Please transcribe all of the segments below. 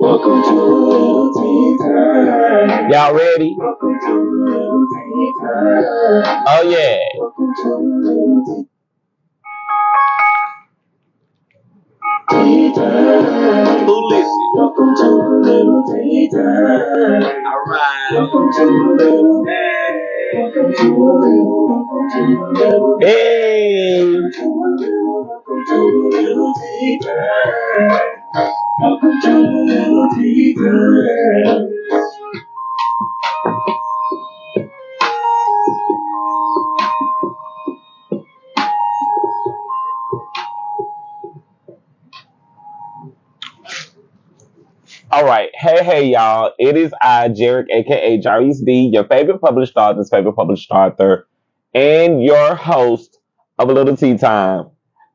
Welcome to A Lil Tea Time. Y'all ready? Welcome to A Lil Tea Time. Oh yeah. Welcome to A Lil Tea Time. Who listen? Welcome to A Lil Tea Time. Alright. Welcome to A Lil. Welcome to A Lil. Welcome to A Lil. Hey. Welcome to A Lil Tea Time. Welcome to A Lil Tea Time. All right. Hey, y'all. It is I, Jerrick, aka Jarvis D, your favorite published author's favorite published author, and your host of A Little Tea Time.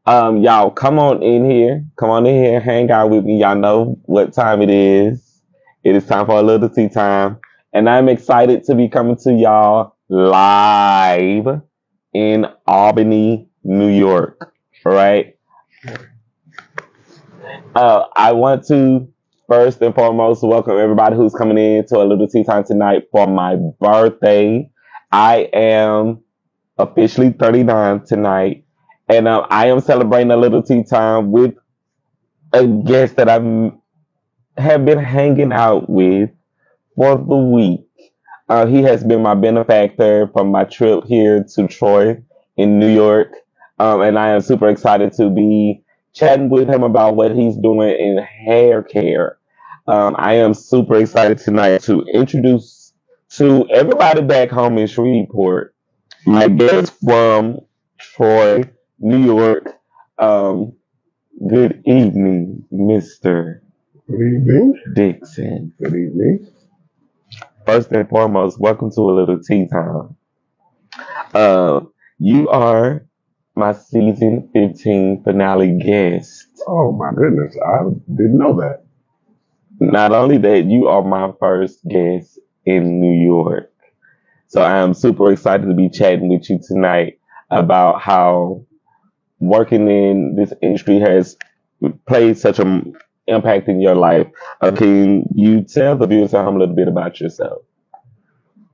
Y'all, come on in here. Come on in here. Hang out with me. Y'all know what time it is. It is time for A Little Tea Time. And I'm excited to be coming to y'all live in Albany, New York. All right. I want to first and foremost welcome everybody who's coming in to A Little Tea Time tonight for my birthday. I am officially 39 tonight, and I am celebrating A Little Tea Time with a guest that I have been hanging out with for the week. He has been my benefactor from my trip here to Troy in New York, and I am super excited to be chatting with him about what he's doing in hair care. I am super excited tonight to introduce to everybody back home in Shreveport my guest from Troy, New York. Good evening, Mr. Good evening. Dixon. Good evening. First and foremost, welcome to A Little Tea Time. You are my season 15 finale guest. Oh my goodness, I didn't know that. Not only that, you are my first guest in New York. So I am super excited to be chatting with you tonight about how working in this industry has played such an impact in your life. Can you tell the viewers at home a little bit about yourself?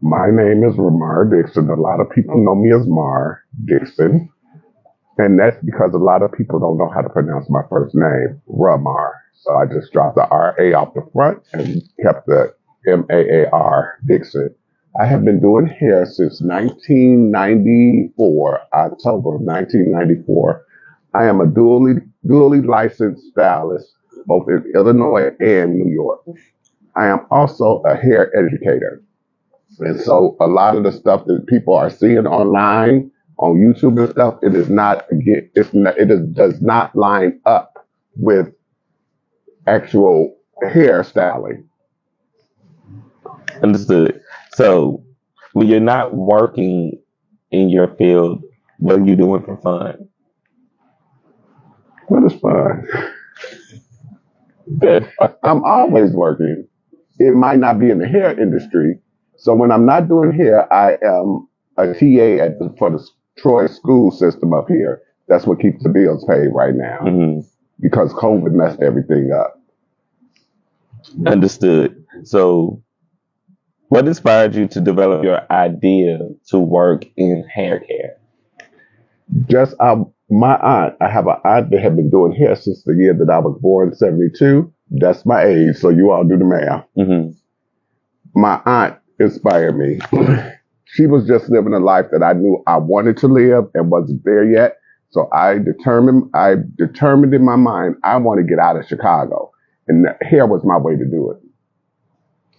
My name is RaMaar Dixon. A lot of people know me as Mar Dixon. And that's because a lot of people don't know how to pronounce my first name, RaMaar. So I just dropped the R-A off the front and kept the M-A-A-R, Dixon. I have been doing hair since 1994, October of 1994. I am a dually licensed stylist, both in Illinois and New York. I am also a hair educator. And so a lot of the stuff that people are seeing online, on YouTube and stuff, it does not line up with actual hairstyling. Understood. So when you're not working in your field, what are you doing for fun? What is fun? I'm always working. It might not be in the hair industry. So when I'm not doing hair, I am a TA for the Troy school system up here. That's what keeps the bills paid right now, because COVID messed everything up. Understood. So what inspired you to develop your idea to work in hair care? Just my aunt. I have an aunt that had been doing hair since the year that I was born, 72. That's my age, so you all do the math. My aunt inspired me. She was just living a life that I knew I wanted to live and wasn't there yet. So I determined in my mind, I want to get out of Chicago. And hair was my way to do it.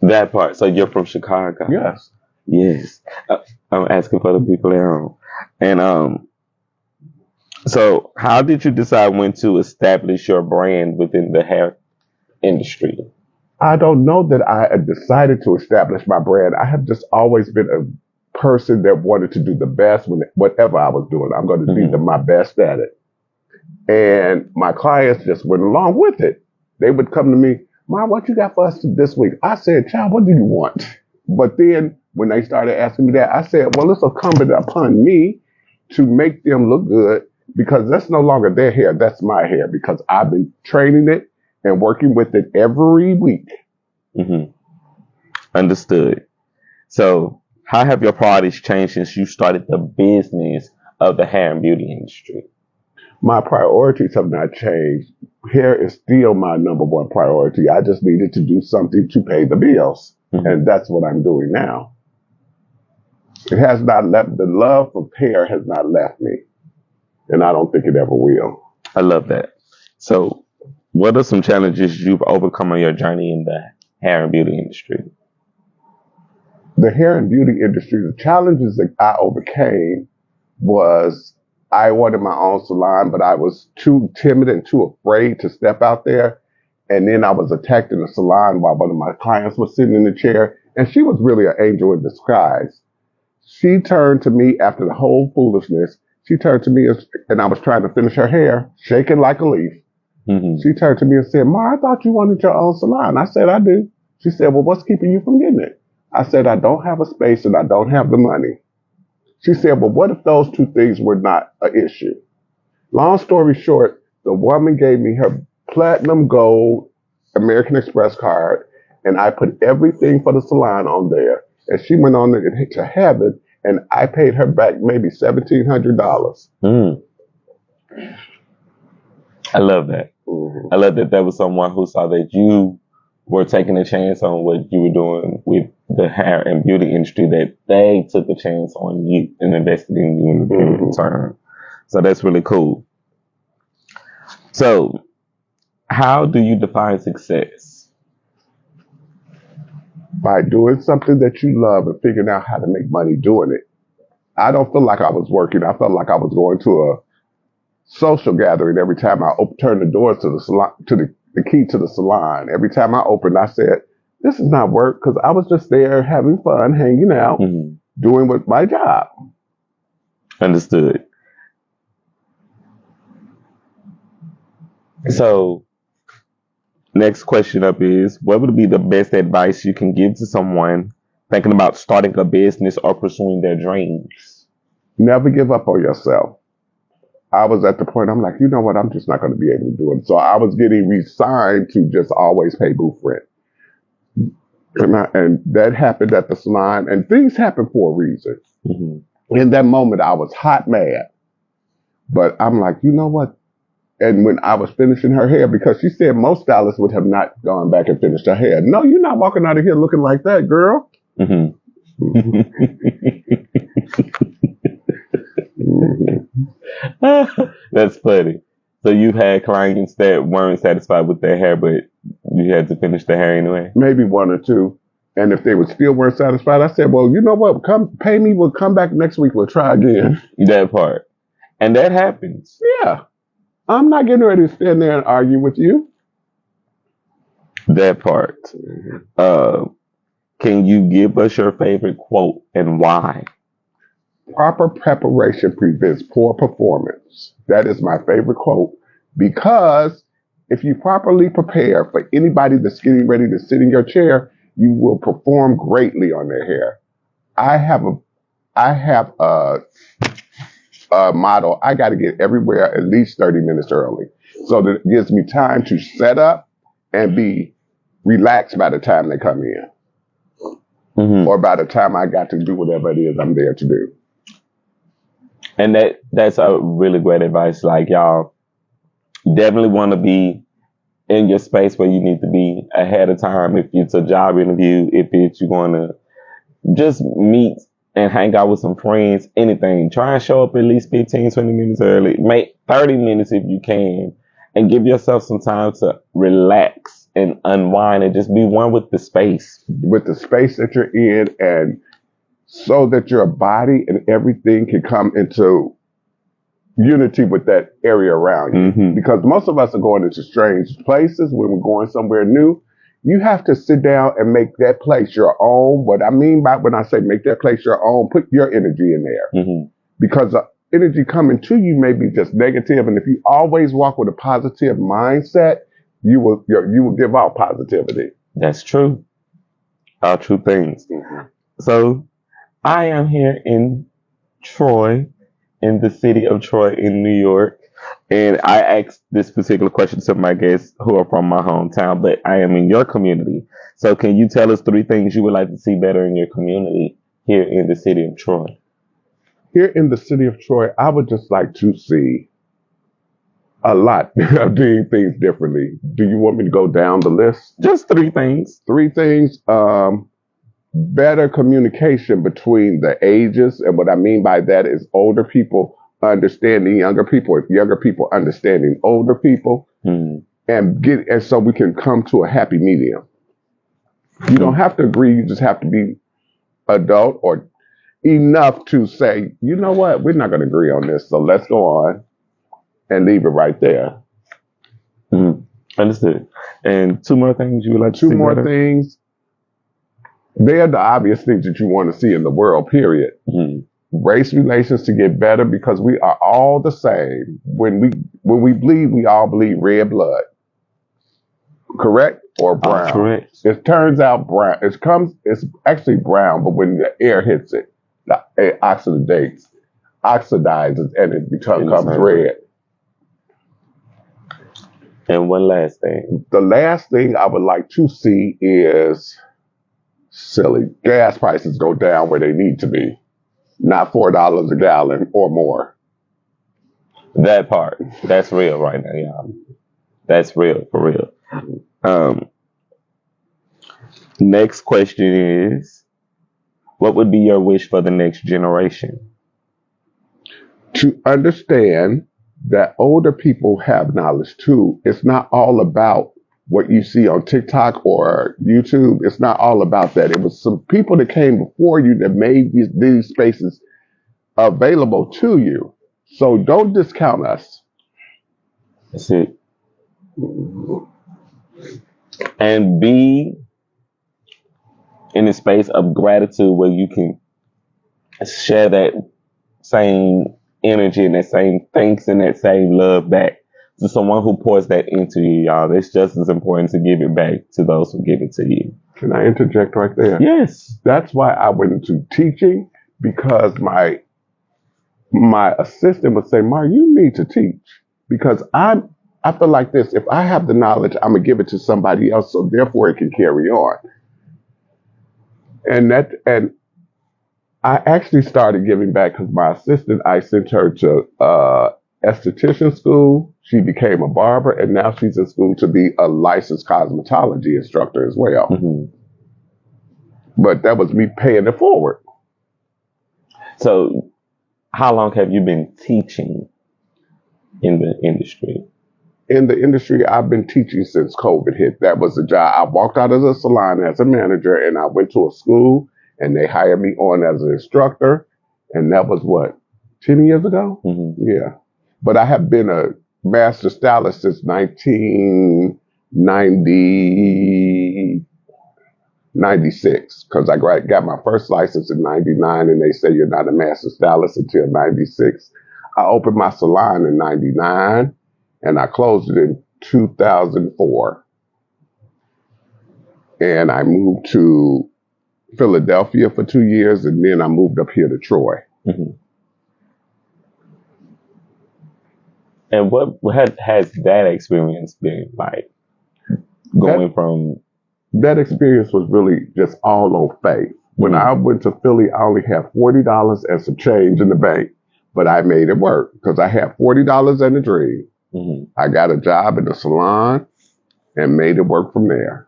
That part. So you're from Chicago? Yes. Yes. I'm asking for the people at home. And so how did you decide when to establish your brand within the hair industry? I don't know that I had decided to establish my brand. I have just always been a person that wanted to do the best when whatever I was doing. I'm going to be my best at it. And my clients just went along with it. They would come to me, Mom, what you got for us this week? I said, child, what do you want? But then when they started asking me that, I said, well, it's incumbent upon me to make them look good, because that's no longer their hair. That's my hair, because I've been training it and working with it every week. Mm-hmm. Understood. So, how have your priorities changed since you started the business of the hair and beauty industry? My priorities have not changed. Hair is still my number one priority. I just needed to do something to pay the bills. Mm-hmm. And that's what I'm doing now. It has not left, the love for hair has not left me. And I don't think it ever will. I love that. So, what are some challenges you've overcome on your journey in the hair and beauty industry? The hair and beauty industry, the challenges that I overcame was I wanted my own salon, but I was too timid and too afraid to step out there. And then I was attacked in the salon while one of my clients was sitting in the chair, and she was really an angel in disguise. She turned to me after the whole foolishness. She turned to me and I was trying to finish her hair, shaking like a leaf. Mm-hmm. She turned to me and said, "Ma, I thought you wanted your own salon." I said, "I do." She said, "Well, what's keeping you from getting it?" I said, "I don't have a space and I don't have the money." She said, "Well, what if those two things were not an issue?" Long story short, the woman gave me her platinum gold American Express card, and I put everything for the salon on there. And she went on to heaven, and I paid her back maybe $1,700. Mm. I love that. Mm-hmm. I love that there was someone who saw that you were taking a chance on what you were doing with the hair and beauty industry, that they took a chance on you and invested in you in return. So that's really cool. So, how do you define success? By doing something that you love and figuring out how to make money doing it. I don't feel like I was working. I felt like I was going to a social gathering every time I turned the doors to the salon, to the key to the salon. Every time I opened, I said, "This is not work," because I was just there having fun, hanging out, doing what my job. Understood. So, next question up is, what would be the best advice you can give to someone thinking about starting a business or pursuing their dreams? Never give up on yourself. I was at the point, I'm like, you know what, I'm just not going to be able to do it. So I was getting resigned to just always pay booth rent. And that happened at the salon, and things happen for a reason. Mm-hmm. In that moment, I was hot mad. But I'm like, you know what? And when I was finishing her hair, because she said most stylists would have not gone back and finished her hair. No, you're not walking out of here looking like that, girl. Mm-hmm. That's funny. So you've had clients that weren't satisfied with their hair, but you had to finish the hair anyway? Maybe one or two. And if they still weren't satisfied, I said, well, you know what? Come pay me. We'll come back next week. We'll try again. That part. And that happens. Yeah. I'm not getting ready to stand there and argue with you. That part. Can you give us your favorite quote and why? Proper preparation prevents poor performance. That is my favorite quote, because if you properly prepare for anybody that's getting ready to sit in your chair, you will perform greatly on their hair. I have a motto. I got to get everywhere at least 30 minutes early, so that it gives me time to set up and be relaxed by the time they come in, or by the time I got to do whatever it is I'm there to do. And that's a really great advice. Like, y'all definitely want to be in your space where you need to be ahead of time. If it's a job interview, if it's you're going to just meet and hang out with some friends, anything, try and show up at least 15, 20 minutes early. Make 30 minutes if you can, and give yourself some time to relax and unwind and just be one with the space. With the space that you're in, and so that your body and everything can come into unity with that area around you. Because most of us are going into strange places when we're going somewhere new. You have to sit down and make that place your own. What I mean by when I say make that place your own, put your energy in there. Because the energy coming to you may be just negative. And if you always walk with a positive mindset, you will give out positivity. That's true. All true things. So I am here in Troy, in the city of Troy in New York. And I asked this particular question to my guests who are from my hometown, but I am in your community. So can you tell us 3 things you would like to see better in your community here in the city of Troy? Here in the city of Troy, I would just like to see a lot of doing things differently. Do you want me to go down the list? Just 3 things. 3 things. Better communication between the ages. And what I mean by that is older people understanding younger people, younger people understanding older people, and so we can come to a happy medium. You don't have to agree, you just have to be adult or enough to say, you know what, we're not going to agree on this, so let's go on and leave it right there. Understood. And 2 more things you would like to see 2 more better? things. They're the obvious things that you want to see in the world, period. Race relations to get better because we are all the same. When we bleed, we all bleed red blood. Correct? Or brown? Correct. It turns out brown. It's actually brown, but when the air hits it, it oxidizes, and it becomes red. And one last thing. The last thing I would like to see is silly. Gas prices go down where they need to be. Not $4 a gallon or more. That part. That's real right now, y'all. That's real, for real. Next question is, what would be your wish for the next generation? To understand that older people have knowledge too. It's not all about what you see on TikTok or YouTube. It's not all about that. It was some people that came before you that made these spaces available to you. So don't discount us. That's it. And be in a space of gratitude where you can share that same energy and that same thanks and that same love back to someone who pours that into you, y'all. It's just as important to give it back to those who give it to you. Can I interject right there? Yes. That's why I went into teaching, because my assistant would say, "Mar, you need to teach." Because I feel like this, if I have the knowledge, I'm gonna give it to somebody else, so therefore it can carry on. And I actually started giving back because my assistant, I sent her to esthetician school. She became a barber, and now she's in school to be a licensed cosmetology instructor as well. But that was me paying it forward. So how long have you been teaching in the industry? In the industry, I've been teaching since COVID hit. That was the job. I walked out of the salon as a manager, and I went to a school, and they hired me on as an instructor. And that was 10 years ago? Yeah. But I have been a master stylist since 1996, because I got my first license in 99, and they say you're not a master stylist until 96. I opened my salon in 99, and I closed it in 2004. And I moved to Philadelphia for 2 years, and then I moved up here to Troy. And what has that experience been like? Going from... That experience was really just all on faith. When I went to Philly, I only had $40 and some change in the bank, but I made it work because I had $40 and a dream. I got a job in the salon and made it work from there.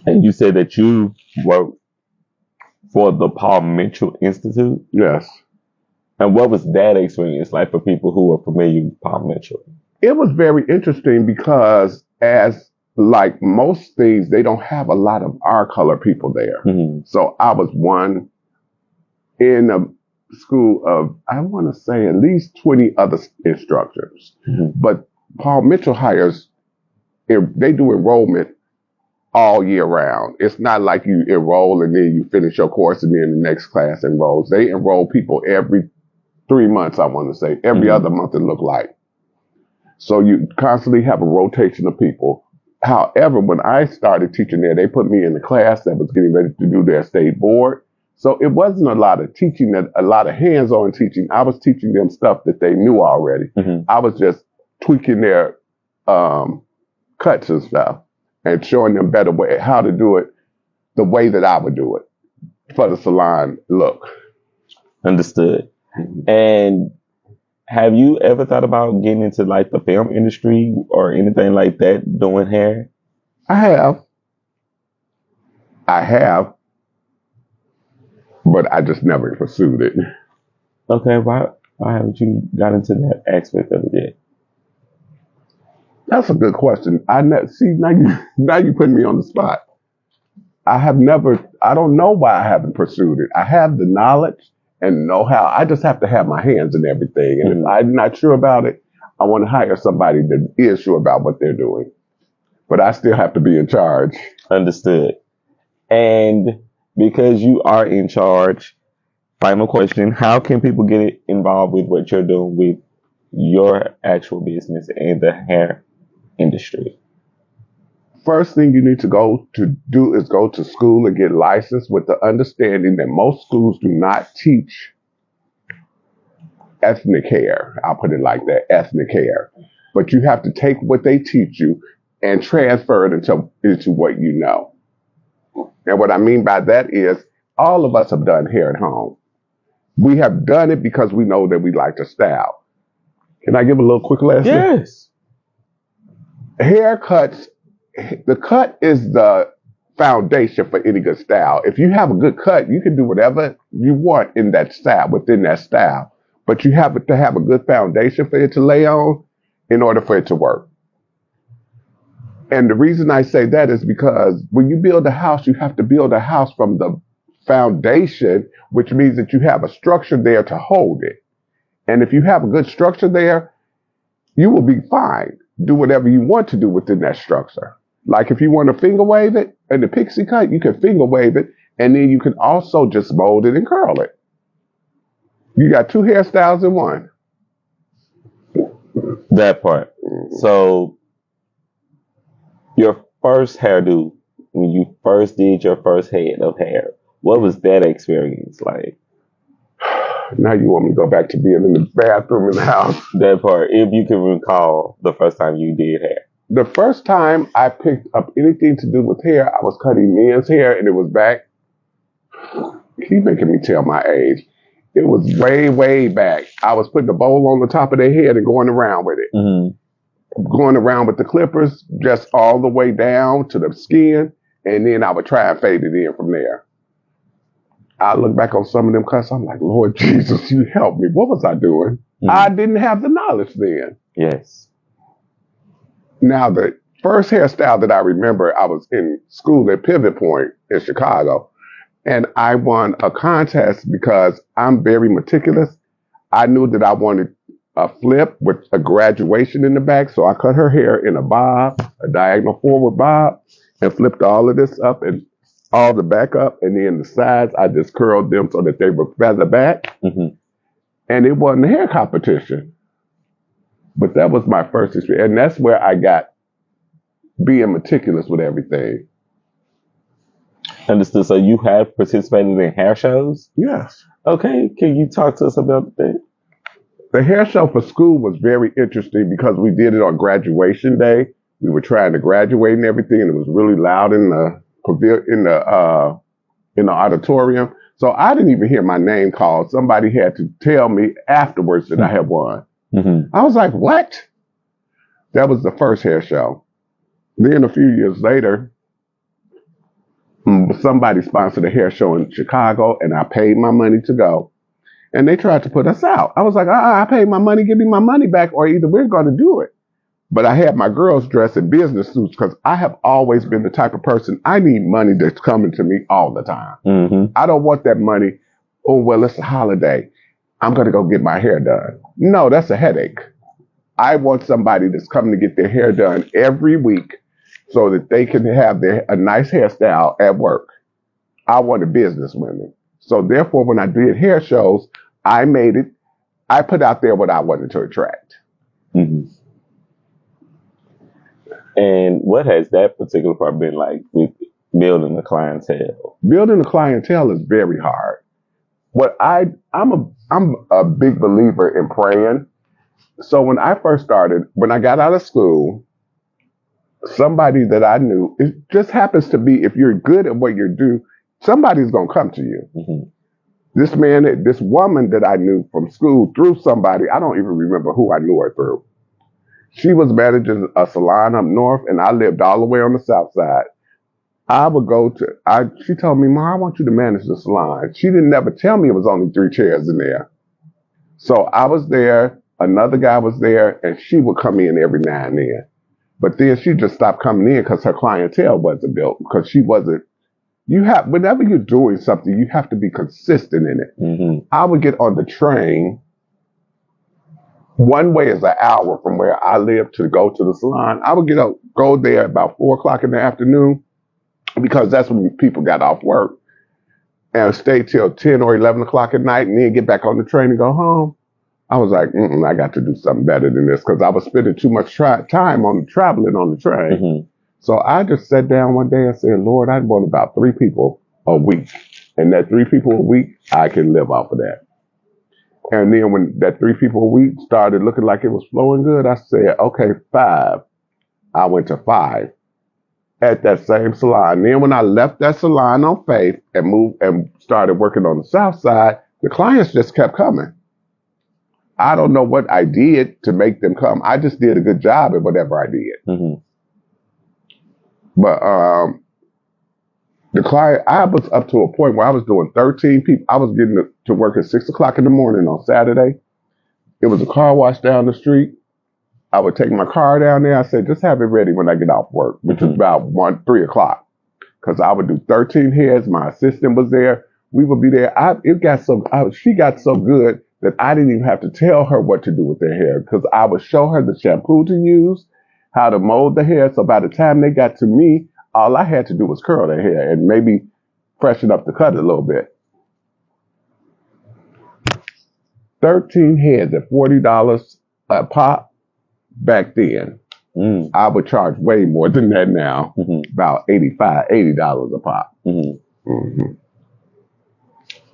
And you said that you worked for the Paul Mitchell Institute? Yes. And what was that experience like for people who are familiar with Paul Mitchell? It was very interesting because, as like most things, they don't have a lot of our color people there. So I was one in a school of, I want to say, at least 20 other instructors. But Paul Mitchell hires, they do enrollment all year round. It's not like you enroll and then you finish your course and then the next class enrolls. They enroll people every 3 months, I want to say. Every other month it looked like. So you constantly have a rotation of people. However, when I started teaching there, they put me in the class that was getting ready to do their state board. So it wasn't a lot of teaching, a lot of hands-on teaching. I was teaching them stuff that they knew already. I was just tweaking their cuts and stuff and showing them better way how to do it the way that I would do it for the salon look. Understood. And have you ever thought about getting into like the film industry or anything like that, doing hair? I have, but I just never pursued it. Okay, why haven't you got into that aspect of it yet? That's a good question. See, now you putting me on the spot. I don't know why I haven't pursued it. I have the knowledge and know-how. I just have to have my hands in everything. And if I'm not sure about it, I want to hire somebody that is sure about what they're doing. But I still have to be in charge. Understood. And because you are in charge, final question, how can people get involved with what you're doing with your actual business and the hair industry? First thing you need to go to school and get licensed, with the understanding that most schools do not teach ethnic hair. I'll put it like that, ethnic hair. But you have to take what they teach you and transfer it into what you know. And what I mean by that is all of us have done hair at home. We have done it because we know that we like to style. Can I give a little quick lesson? Yes. Haircuts, the cut is the foundation for any good style. If you have a good cut, you can do whatever you want in that style, within that style. But you have to have a good foundation for it to lay on in order for it to work. And the reason I say that is because when you build a house, you have to build a house from the foundation, which means that you have a structure there to hold it. And if you have a good structure there, you will be fine. Do whatever you want to do within that structure. Like if you want to finger wave it in the pixie cut, you can finger wave it, and then you can also just mold it and curl it. You got two hairstyles in one. That part. So your first hairdo, when you first did your first head of hair, what was that experience like? Now you want me to go back to being in the bathroom in the house. That part, if you can recall the first time you did hair. The first time I picked up anything to do with hair, I was cutting men's hair, and it was back. Keep making me tell my age. It was way, way back. I was putting a bowl on the top of their head and going around with it. Going around with the clippers, just all the way down to the skin, and then I would try and fade it in from there. I look back on some of them cuts, I'm like, Lord Jesus, you help me. What was I doing? I didn't have the knowledge then. Yes. Now, the first hairstyle that I remember, I was in school at Pivot Point in Chicago, and I won a contest because I'm very meticulous. I knew that I wanted a flip with a graduation in the back, so I cut her hair in a bob, a diagonal forward bob, and flipped all of this up and all the back up, and then the sides, I just curled them so that they were feather back. And it wasn't a hair competition. But that was my first experience. And that's where I got being meticulous with everything. Understood. So you have participated in hair shows? Yes. Okay. Can you talk to us about that? The hair show for school was very interesting because we did it on graduation day. We were trying to graduate and everything, and it was really loud in the auditorium. So I didn't even hear my name called. Somebody had to tell me afterwards that I had won. I was like, what? That was the first hair show. Then a few years later, somebody sponsored a hair show in Chicago, and I paid my money to go. And they tried to put us out. I was like, I paid my money, give me my money back, or either we're going to do it. But I had my girls dressed in business suits because I have always been the type of person, I need money that's coming to me all the time. I don't want that money, oh, well, it's a holiday, I'm going to go get my hair done. No, that's a headache. I want somebody that's coming to get their hair done every week so that they can have a nice hairstyle at work. I wanted business women. So therefore, when I did hair shows, I put out there what I wanted to attract. And what has that particular part been like with Building the clientele. Building a clientele is very hard. I'm a big believer in praying. So when I first started, when I got out of school, somebody that I knew, it just happens to be, if you're good at what you do, somebody's going to come to you. Mm-hmm. This woman that I knew from school through somebody, I don't even remember who I knew her through. She was managing a salon up north, and I lived all the way on the south side. She told me, Ma, I want you to manage the salon. She didn't never tell me it was only 3 chairs in there. So I was there, another guy was there, and she would come in every now and then. But then she just stopped coming in because her clientele wasn't built, because she wasn't. Whenever you're doing something, you have to be consistent in it. Mm-hmm. I would get on the train. One way is an hour from where I live to go to the salon. I would go there about 4:00 in the afternoon, because that's when people got off work, and stay till 10 or 11 o'clock at night, and then get back on the train and go home. I was like, I got to do something better than this, because I was spending too much time on traveling on the train. Mm-hmm. So I just sat down one day and said, Lord, I want about 3 people a week. And that 3 people a week, I can live off of that. And then when that 3 people a week started looking like it was flowing good, I said, okay, 5. I went to 5 at that same salon. Then when I left that salon on Faith and moved and started working on the south side, the clients just kept coming. I don't know what I did to make them come. I just did a good job at whatever I did. Mm-hmm. But the client, I was up to a point where I was doing 13 people. I was getting to work at 6 o'clock in the morning on Saturday. It was a car wash down the street. I would take my car down there. I said, just have it ready when I get off work, which was about 3 o'clock. Because I would do 13 heads. My assistant was there. We would be there. She got so good that I didn't even have to tell her what to do with their hair, because I would show her the shampoo to use, how to mold the hair. So by the time they got to me, all I had to do was curl their hair and maybe freshen up the cut a little bit. 13 heads at $40 a pop back then. I would charge way more than that now, about $80 a pop. Mm-hmm. Mm-hmm.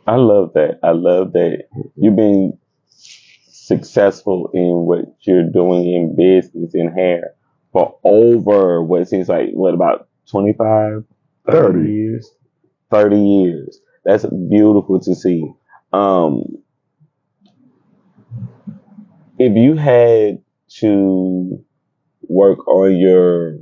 I love that. I love that you're being successful in what you're doing in business in hair for over what seems like, about 25, 30 years? 30 years. That's beautiful to see. If you had to work on your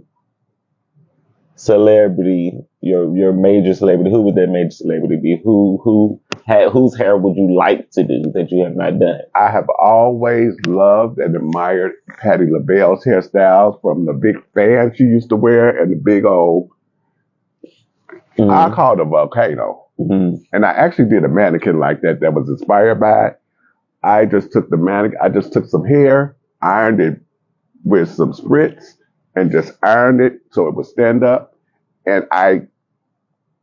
celebrity, your major celebrity, who would that major celebrity be? Whose hair would you like to do that you have not done? I have always loved and admired Patti LaBelle's hairstyles, from the big fan she used to wear and the big old, I call it a volcano. Mm-hmm. And I actually did a mannequin like that was inspired by it. I just took some hair, ironed it with some spritz, and just ironed it so it would stand up. And I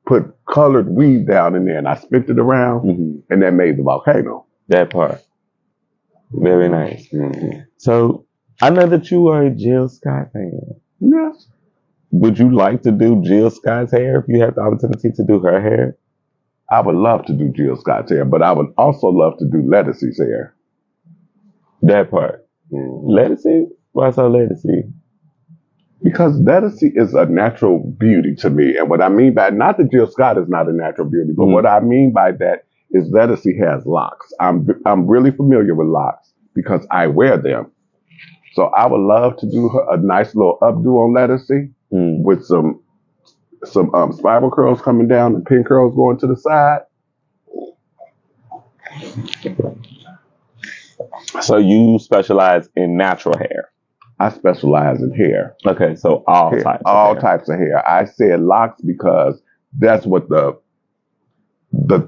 put colored weave down in there, and I spent it around, and that made the volcano. That part. Very nice. Mm-hmm. So I know that you are a Jill Scott fan. Yes. Would you like to do Jill Scott's hair if you had the opportunity to do her hair? I would love to do Jill Scott's hair, but I would also love to do Lettucey's hair. That part. Lettucey? Why so Lettucey? Because Lettucey is a natural beauty to me. And what I mean by, not that Jill Scott is not a natural beauty, but what I mean by that is Lettucey has locks. I'm really familiar with locks because I wear them. So I would love to do a nice little updo on Lettucey with some spiral curls coming down and pin curls going to the side. So you specialize in natural hair? I specialize in hair. Okay, so all types of hair. I said locks because that's what the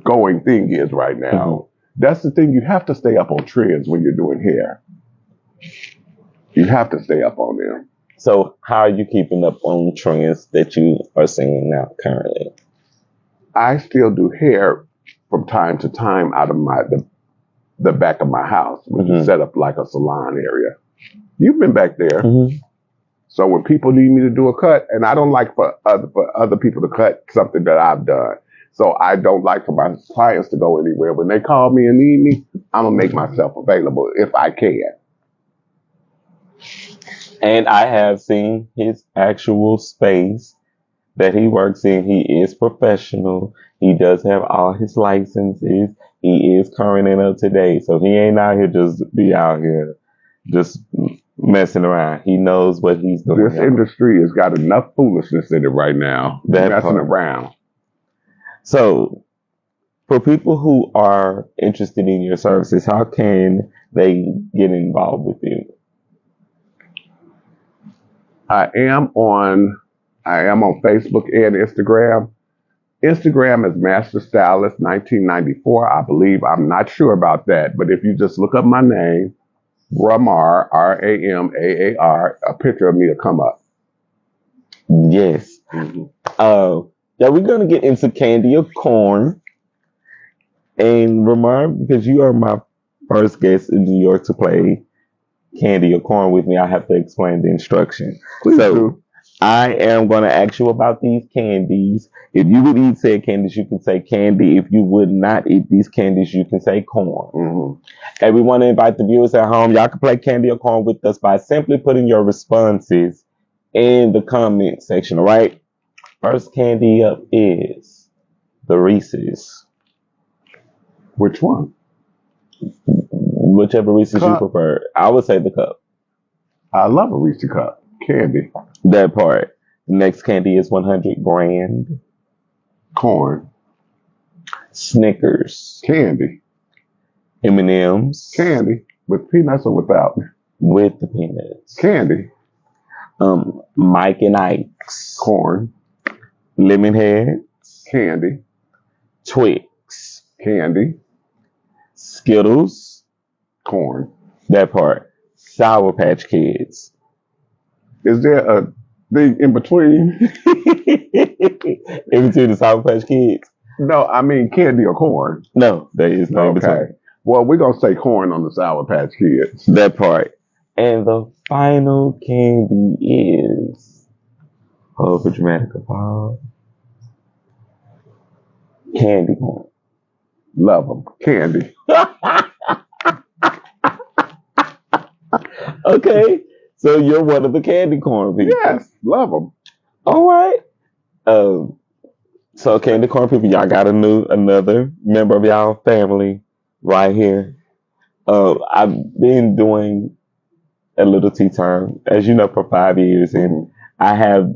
going thing is right now. Mm-hmm. That's the thing. You have to stay up on trends when you're doing hair. You have to stay up on them. So how are you keeping up on trends that you are seeing now currently? I still do hair from time to time out of the back of my house, which is set up like a salon area. You've been back there. Mm-hmm. So when people need me to do a cut, and I don't like for other people to cut something that I've done. So I don't like for my clients to go anywhere. When they call me and need me, I'm gonna make myself available if I can. And I have seen his actual space that he works in. He is professional. He does have all his licenses. He is current and up to date. So he ain't out here just messing around. He knows what he's doing. This industry has got enough foolishness in it right now. That Messing part. around. So for people who are interested in your services, how can they get involved with you? I am on Facebook and Instagram. Instagram is Master Stylist 1994, I believe. I'm not sure about that, but if you just look up my name, RaMaar, RaMaar, a picture of me will come up. Yes. Yeah, we're gonna get into candy or corn. And RaMaar, because you are my first guest in New York to play candy or corn with me, I have to explain the instruction. Please do. I am going to ask you about these candies. If you would eat said candies, you can say candy. If you would not eat these candies, you can say corn. Mm-hmm. And we want to invite the viewers at home. Y'all can play candy or corn with us by simply putting your responses in the comment section, all right? First candy up is the Reese's. Which one? Whichever Reese's you prefer. I would say the cup. I love a Reese's cup. Candy. That part. Next candy is 100 grand. Corn. Snickers. Candy. M&M's. Candy. With peanuts or without? With the peanuts. Candy. Mike and Ike's. Corn. Lemon Heads. Candy. Twix. Candy. Skittles. Corn. That part. Sour Patch Kids. Is there a thing in between? In between the Sour Patch Kids? No, I mean candy or corn. No, there is no in between. Well, we're going to say corn on the Sour Patch Kids. That part. And the final candy is, hold for dramatic applause, candy corn. Love them. Candy. Okay. So you're one of the candy corn people. Yes, love them. All right. So candy corn people, y'all got another member of y'all family right here. I've been doing A Lil Tea Time, as you know, for 5 years, and I have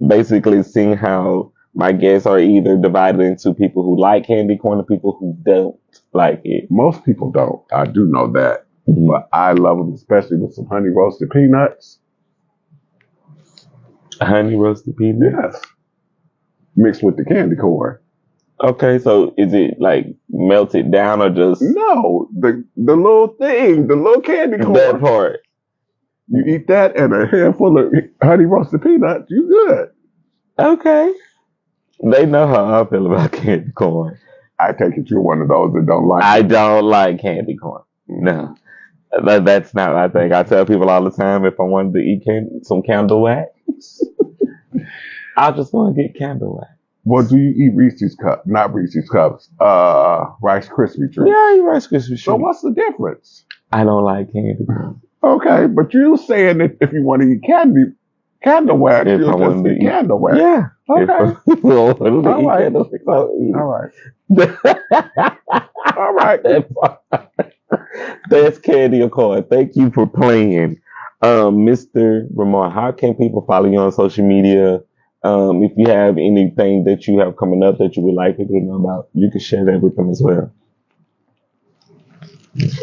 basically seen how my guests are either divided into people who like candy corn and people who don't like it. Most people don't. I do know that. Mm-hmm. But I love them, especially with some honey roasted peanuts. Honey roasted peanuts? Yes. Mixed with the candy corn. Okay, so is it like melted down or just? No, the little thing, the little candy corn. That part. You eat that and a handful of honey roasted peanuts, you good. Okay. They know how I feel about candy corn. I take it you're one of those that don't like it. I don't like candy corn. No. That's not my thing. I tell people all the time if I wanted to eat some candle wax, I just want to get candle wax. Well, do you eat Reese's Cups? Not Reese's Cups. Rice Krispie treats. Yeah, I eat Rice Krispie treats. So what's the difference? I don't like candy corn. Okay, but you're saying that if you want to eat candle wax, you'll just eat candle wax. Yeah. Okay. All right. All right. That's candy or corn. Thank you for playing. Mr. RaMaar, how can people follow you on social media? If you have anything that you have coming up that you would like people to know about, you can share that with them as well.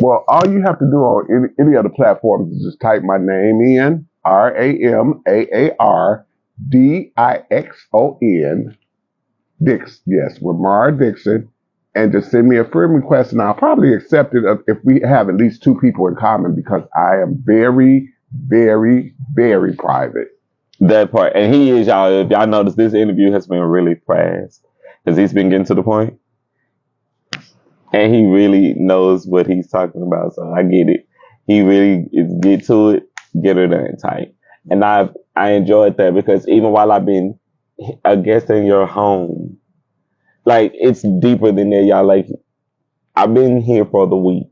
Well, all you have to do on any other platforms is just type my name in, RaMaar Dixon. Yes, RaMaar Dixon. And just send me a friend request, and I'll probably accept it if we have at least 2 people in common, because I am very, very, very private. That part. And he is, y'all. If y'all notice, this interview has been really fast because he's been getting to the point. And he really knows what he's talking about, so I get it. He really is get to it, get her done tight. And I enjoyed that because even while I've been a guest in your home, like it's deeper than that, y'all. Like I've been here for the week,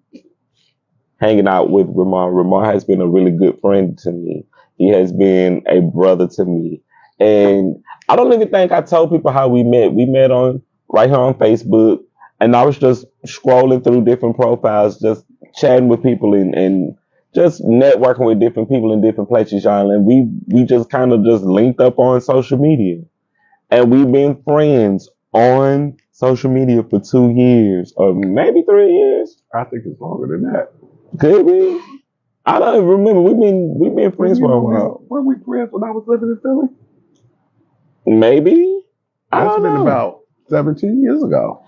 hanging out with RaMaar. RaMaar has been a really good friend to me. He has been a brother to me. And I don't even think I told people how we met. We met on right here on Facebook. And I was just scrolling through different profiles, just chatting with people and just networking with different people in different places, y'all. And we just kind of just linked up on social media. And we've been friends on social media for 2 years or maybe 3 years. I think it's longer than that. Could be. I don't even remember. We've been friends for a while. Were we friends when I was living in Philly? Maybe. That's been about 17 years ago.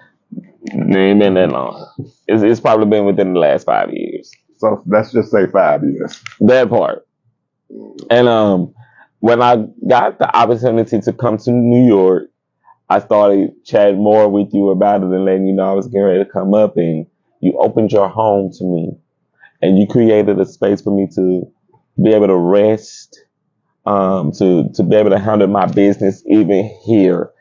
It ain't been that long. It's probably been within the last 5 years. So let's just say 5 years. That part. And when I got the opportunity to come to New York, I started chatting more with you about it and letting you know I was getting ready to come up, and you opened your home to me. And you created a space for me to be able to rest, to be able to handle my business even here.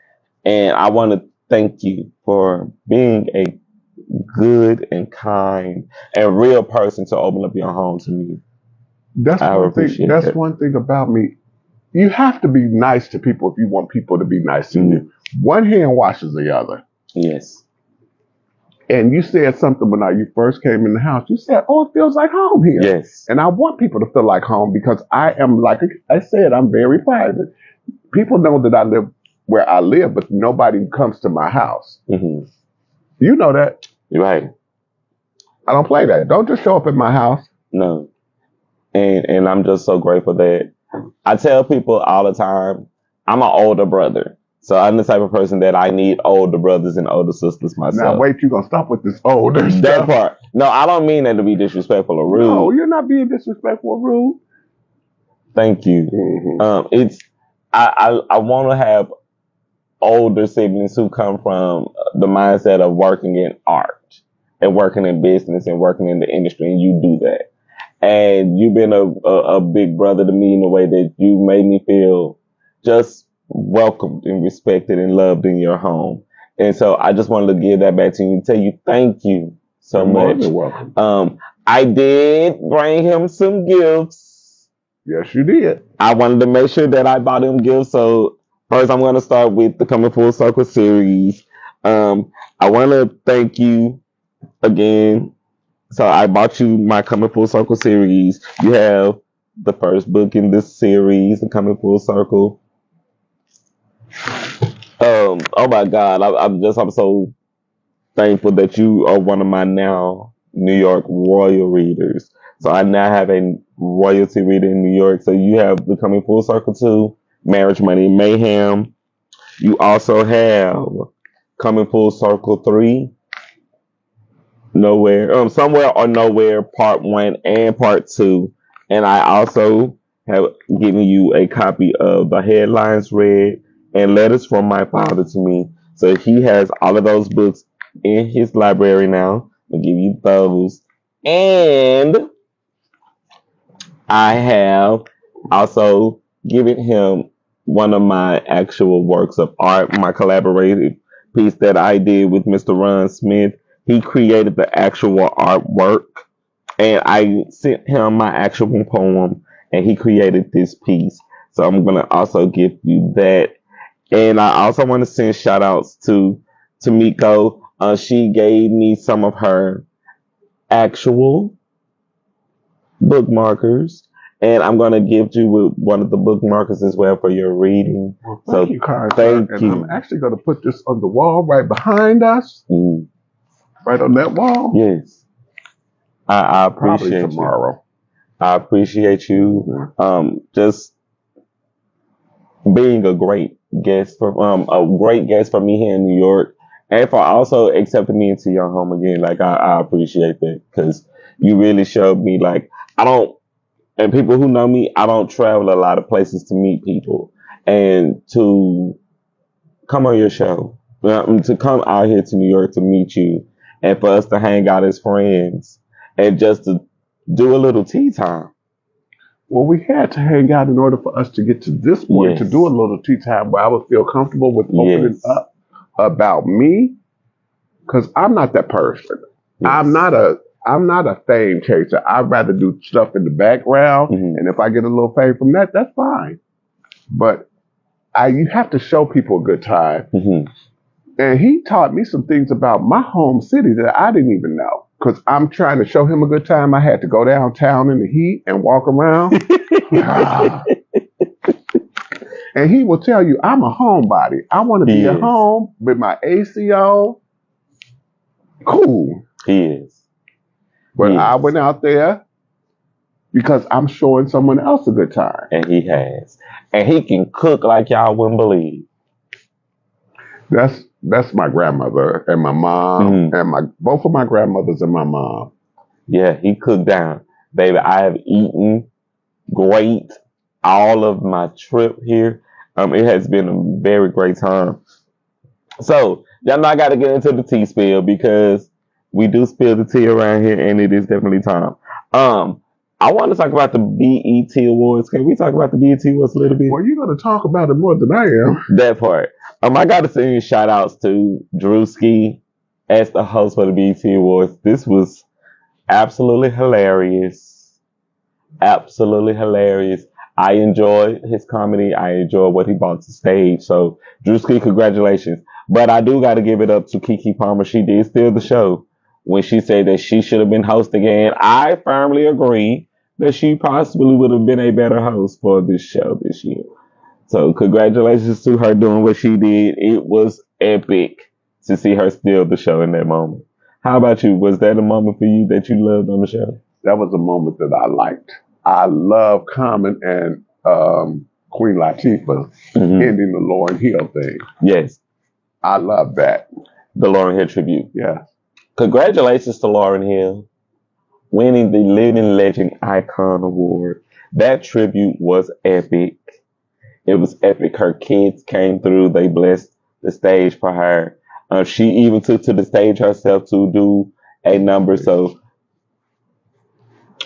And I want to thank you for being a good and kind and real person to open up your home to me. That's one thing about me. You have to be nice to people if you want people to be nice to you. One hand washes the other. Yes. And you said something when you first came in the house. You said, "Oh, it feels like home here." Yes. And I want people to feel like home because I am, like I said, I'm very private. People know that I live where I live, but nobody comes to my house. Mm-hmm. You know that. You're right. I don't play that. Don't just show up at my house. No. And I'm just so grateful that I tell people all the time, I'm an older brother. So I'm the type of person that I need older brothers and older sisters myself. Now wait, you gonna stop with this older that stuff. part. No, I don't mean that to be disrespectful or rude. No, you're not being disrespectful or rude. Thank you. Mm-hmm. I want to have older siblings who come from the mindset of working in art and working in business and working in the industry, and you do that. And you've been a big brother to me in the way that you made me feel just welcomed and respected and loved in your home. And so I just wanted to give that back to you and tell you thank you so much. You're welcome. I did bring him some gifts. Yes, you did. I wanted to make sure that I bought him gifts. So first I'm going to start with the Coming Full Circle series. I want to thank you again. So I bought you my Coming Full Circle series. You have the first book in this series, the Coming Full Circle. Oh my God, I'm so thankful that you are one of my now New York royal readers. So I now have a royalty reader in New York. So you have the Coming Full Circle 2, Marriage, Money, Mayhem. You also have Coming Full Circle 3, Somewhere or Nowhere, Part 1 and Part 2. And I also have given you a copy of The Headlines Read and Letters from My Father to Me. So he has all of those books in his library now. I'll give you those. And I have also given him one of my actual works of art, my collaborative piece that I did with Mr. Ron Smith. He created the actual artwork, and I sent him my actual poem, and he created this piece. So I'm going to also give you that. And I also want to send shout outs to Miko. She gave me some of her actual bookmarkers, and I'm going to give you one of the bookmarkers as well for your reading. Well, thank you, Carter. Thank you. I'm actually going to put this on the wall right behind us. Right on that wall. Yes. I appreciate Probably tomorrow. You. I appreciate you. Just being a great guest for me here in New York, and for also accepting me into your home again. Like I appreciate that because you really showed me and people who know me, I don't travel a lot of places to meet people, and to come on your show, to come out here to New York to meet you, and for us to hang out as friends, and just to do a little tea time. Well, we had to hang out in order for us to get to this point, to Yes. do a little tea time where I would feel comfortable with opening Yes. up about me, because I'm not that person. Yes. I'm not a fame chaser. I'd rather do stuff in the background, and if I get a little fame from that, that's fine. But you have to show people a good time. And he taught me some things about my home city that I didn't even know. Because I'm trying to show him a good time. I had to go downtown in the heat and walk around. And he will tell you, I'm a homebody. I want to be at home with my AC on. Cool. He is. But I went out there because I'm showing someone else a good time. And he has. And he can cook like y'all wouldn't believe. That's my grandmother and my mom and both of my grandmothers and my mom. Yeah, he cooked down. Baby, I have eaten great all of my trip here. It has been a very great time. So, y'all know I got to get into the tea spill because we do spill the tea around here and it is definitely time. I want to talk about the BET Awards. Can we talk about the BET Awards a little bit? Well, you're going to talk about it more than I am. That part. I got to send shout outs to Drewski as the host for the BET Awards. This was absolutely hilarious. Absolutely hilarious. I enjoyed his comedy. I enjoyed what he brought to stage. So, Drewski, congratulations. But I do got to give it up to Keke Palmer. She did steal the show when she said that she should have been host again. I firmly agree that she possibly would have been a better host for this show this year. So congratulations to her doing what she did. It was epic to see her steal the show in that moment. How about you? Was that a moment for you that you loved on the show? That was a moment that I liked. I love Common and Queen Latifah ending the Lauryn Hill thing. Yes. I love that. The Lauryn Hill tribute. Yeah. Congratulations to Lauryn Hill winning the Living Legend Icon Award. That tribute was epic. It was epic. Her kids came through. They blessed the stage for her. She even took to the stage herself to do a number. So,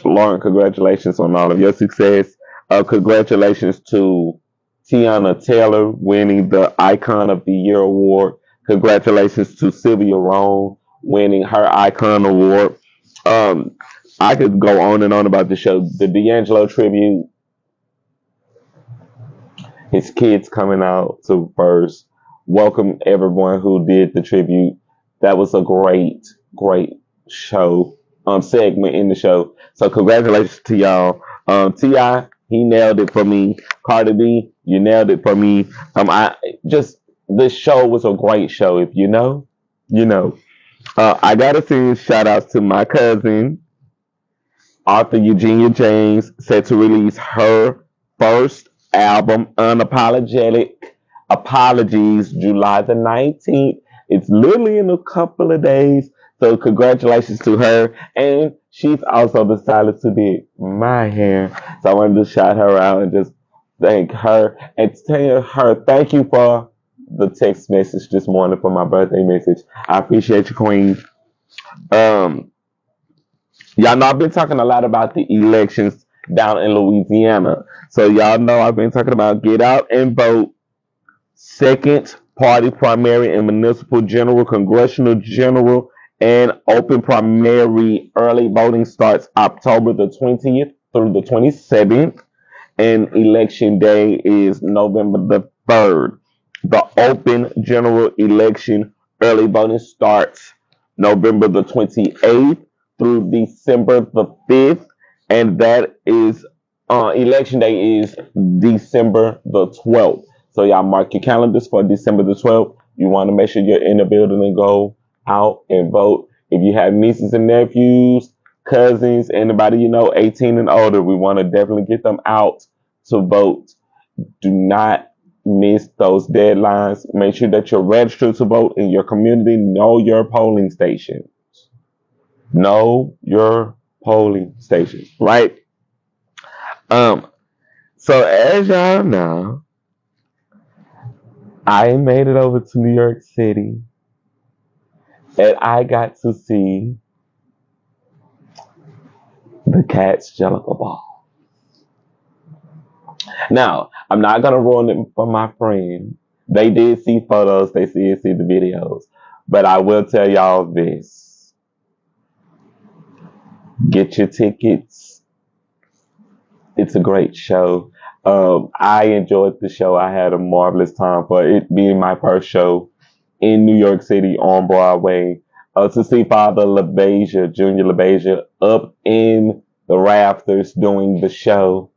Lauren, congratulations on all of your success. Congratulations to Tiana Taylor winning the Icon of the Year award. Congratulations to Sylvia Rome winning her Icon award. I could go on and on about the show. The D'Angelo tribute. His kids coming out to first welcome everyone who did the tribute. That was a great, great show, segment in the show. So congratulations to y'all. T.I., he nailed it for me. Cardi B, you nailed it for me. This show was a great show. If you know, you know. I gotta send shout outs to my cousin, Arthur Eugenia James, set to release her first album, Unapologetic Apologies, July the 19th. It's literally in a couple of days. So congratulations to her. And she's also the stylist who did my hair. So I wanted to shout her out and just thank her and tell her thank you for the text message this morning for my birthday message. I appreciate you, Queen. Y'all know I've been talking a lot about the elections down in Louisiana. So y'all know I've been talking about get out and vote. Second party primary and municipal general, congressional general, and open primary early voting starts October the 20th through the 27th. And election day is November the 3rd. The open general election early voting starts November the 28th through December the 5th. And that is, election day is December the 12th. So y'all mark your calendars for December the 12th. You want to make sure you're in the building and go out and vote. If you have nieces and nephews, cousins, anybody you know 18 and older, we want to definitely get them out to vote. Do not miss those deadlines. Make sure that you're registered to vote in your community. Know your polling stations. Know your polling stations, right? So as y'all know, I made it over to New York City and I got to see the Cats Jellicle Ball. Now, I'm not gonna ruin it for my friend. They did see photos, they did see the videos. But I will tell y'all this. Get your tickets. It's a great show. I enjoyed the show. I had a marvelous time for it being my first show in New York City on Broadway. To see Father LaBeija, Junior LaBeija, up in the rafters doing the show.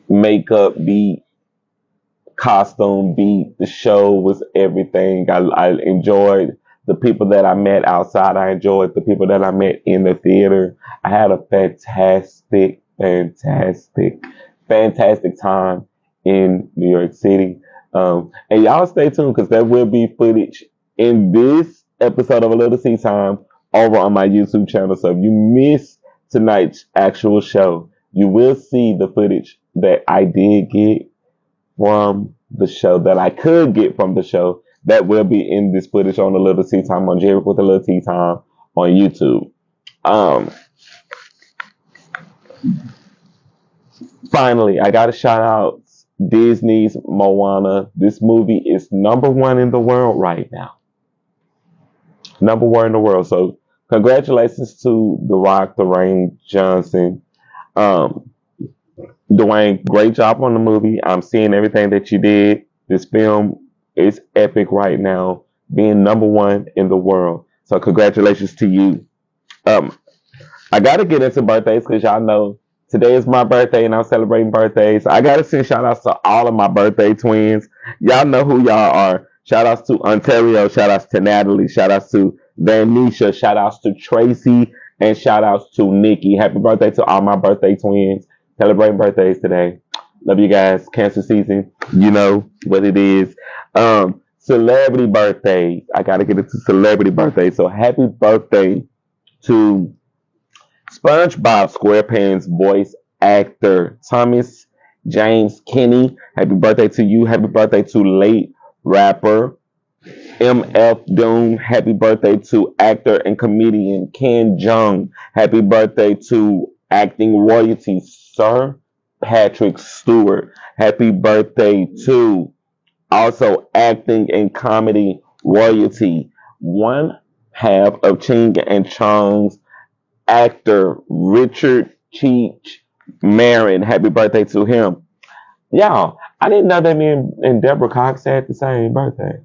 Makeup beat, costume beat. The show was everything. I enjoyed the people that I met outside. I enjoyed the people that I met in the theater. I had a fantastic time in New York City. And y'all stay tuned because there will be footage in this episode of A Little Tea Time over on my YouTube channel. So if you missed tonight's actual show, you will see the footage that I did get from the show, that I could get from the show, that will be in this footage on A Little Tea Time on Jerrick with A Little Tea Time on YouTube. Finally, I gotta shout out Disney's Moana. This movie is #1 in the world right now. #1 in the world. So congratulations to The Rock, Dwayne Johnson. Dwayne, great job on the movie. I'm seeing everything that you did. This film is epic right now, being #1 in the world. So congratulations to you. I gotta get into birthdays because y'all know today is my birthday and I'm celebrating birthdays. I gotta send shout outs to all of my birthday twins. Y'all know who y'all are. Shout outs to Ontario, shout outs to Natalie, shout outs to Vanisha, shout outs to Tracy, and shout outs to Nikki. Happy birthday to all my birthday twins. Celebrating birthdays today. Love you guys. Cancer season. You know what it is. Celebrity birthdays. I gotta get into celebrity birthdays. So happy birthday to SpongeBob SquarePants voice actor Thomas James Kenny. Happy birthday to you. Happy birthday to late rapper MF Doom. Happy birthday to actor and comedian Ken Jeong. Happy birthday to acting royalty Sir Patrick Stewart. Happy birthday to also acting and comedy royalty, one half of Ching and Chong's actor Richard Cheech Marin. Happy birthday to him. Y'all, I didn't know that me and Deborah Cox had the same birthday.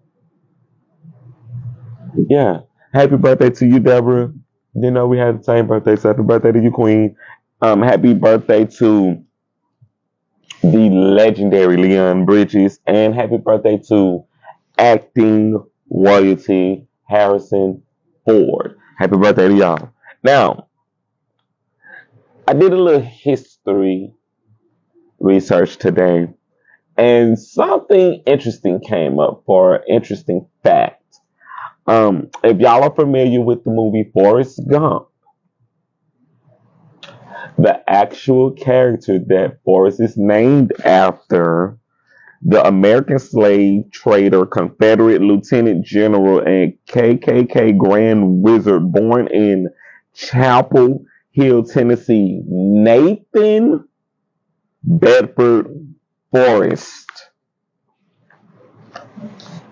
Yeah. Happy birthday to you, Deborah. You know we had the same birthday, so happy birthday to you, Queen. Happy birthday to the legendary Leon Bridges, and happy birthday to acting royalty Harrison Ford. Happy birthday to y'all. Now, I did a little history research today, and something interesting came up for an interesting fact. If y'all are familiar with the movie Forrest Gump, the actual character that Forrest is named after, the American slave trader, Confederate Lieutenant General, and KKK Grand Wizard born in Chapel Hill, Tennessee, Nathan Bedford Forrest.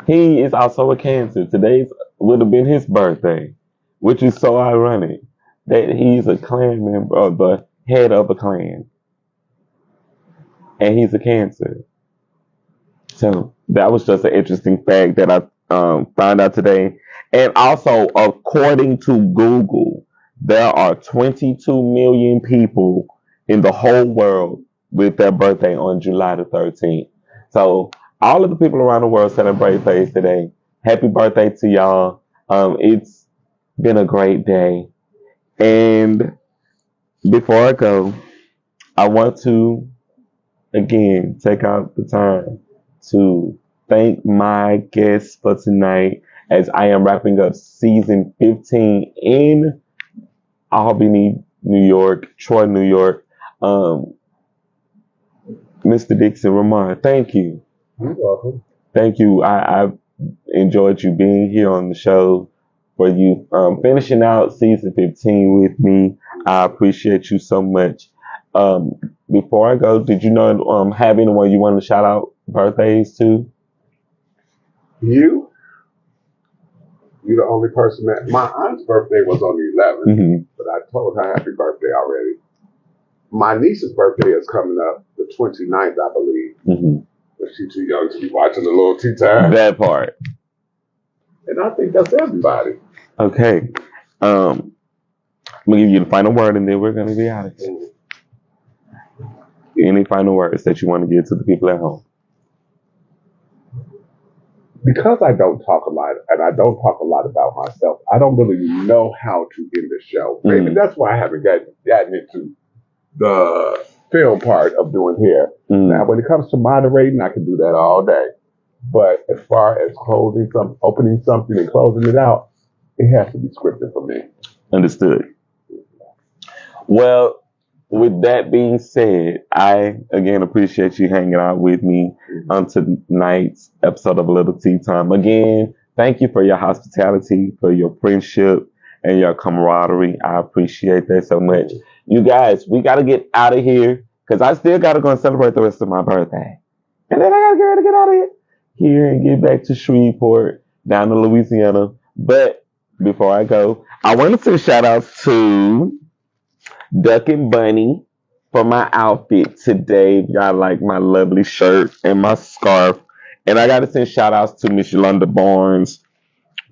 He is also a Cancer. Today would have been his birthday, which is so ironic that he's a Klan member, or the head of a Klan, and he's a Cancer. So that was just an interesting fact that I found out today. And also, according to Google, there are 22 million people in the whole world with their birthday on July the 13th. So all of the people around the world celebrate birthdays today. Happy birthday to y'all. It's been a great day. And before I go, I want to again take out the time to thank my guests for tonight as I am wrapping up season 15 in Albany, New York, Troy, New York. Mr. Dixon, RaMaar, thank you. You're welcome. Thank you. I've enjoyed you being here on the show, for you finishing out season 15 with me. I appreciate you so much. Before I go, did you know have anyone you want to shout out birthdays to? You're the only person that my aunt's birthday was on the 11th, but I told her happy birthday already. My niece's birthday is coming up the 29th, I believe. But she's too young to be watching A Lil Tea Time. That part. And I think that's everybody. Okay. I'm gonna give you the final word, and then we're gonna be out of here. Any final words that you want to give to the people at home? Because I don't talk a lot, and I don't talk a lot about myself, I don't really know how to end the show. Maybe that's why I haven't gotten into the film part of doing hair. Now, when it comes to moderating, I can do that all day. But as far as opening something and closing it out, it has to be scripted for me. Understood. Well, with that being said, I again appreciate you hanging out with me on tonight's episode of A Little Tea Time. Again, thank you for your hospitality, for your friendship, and your camaraderie. I appreciate that so much. You guys, we got to get out of here because I still got to go and celebrate the rest of my birthday. And then I got to get out of here and get back to Shreveport, down to Louisiana. But before I go, I want to send shout outs to Duck and Bunny for my outfit today. Y'all like my lovely shirt and my scarf. And I got to send shout outs to Miss Yolanda Barnes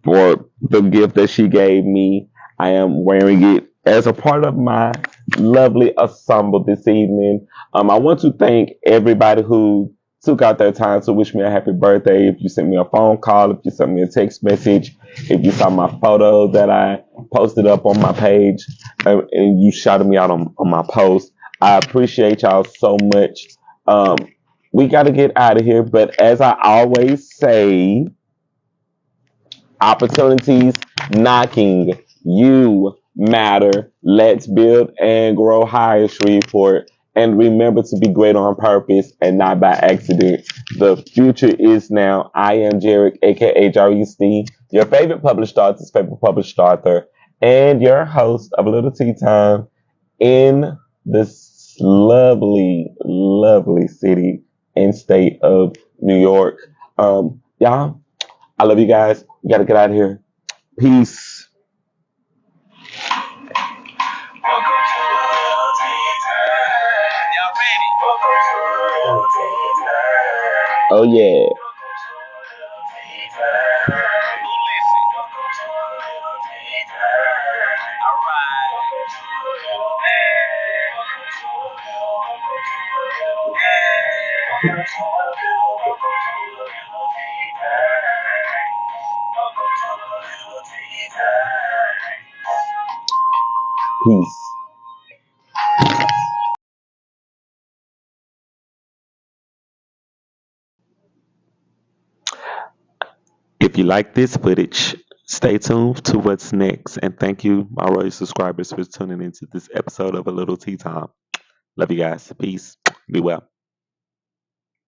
for the gift that she gave me. I am wearing it as a part of my lovely ensemble this evening. I want to thank everybody who took out their time to wish me a happy birthday. If you sent me a phone call, if you sent me a text message, if you saw my photo that I posted up on my page, and you shouted me out on my post, I appreciate y'all so much. We got to get out of here, but as I always say, opportunities knocking. You matter. Let's build and grow higher, Shreveport. And remember to be great on purpose and not by accident. The future is now. I am Jerrick, aka Jerrick, your favorite published artist, favorite published author, and your host of A Little Tea Time in this lovely, lovely city and state of New York. Y'all, I love you guys. You gotta get out of here. Peace. Oh yeah. Peace. If you like this footage, stay tuned to what's next. And thank you, my royal subscribers, for tuning into this episode of A Little Tea Time. Love you guys. Peace. Be well.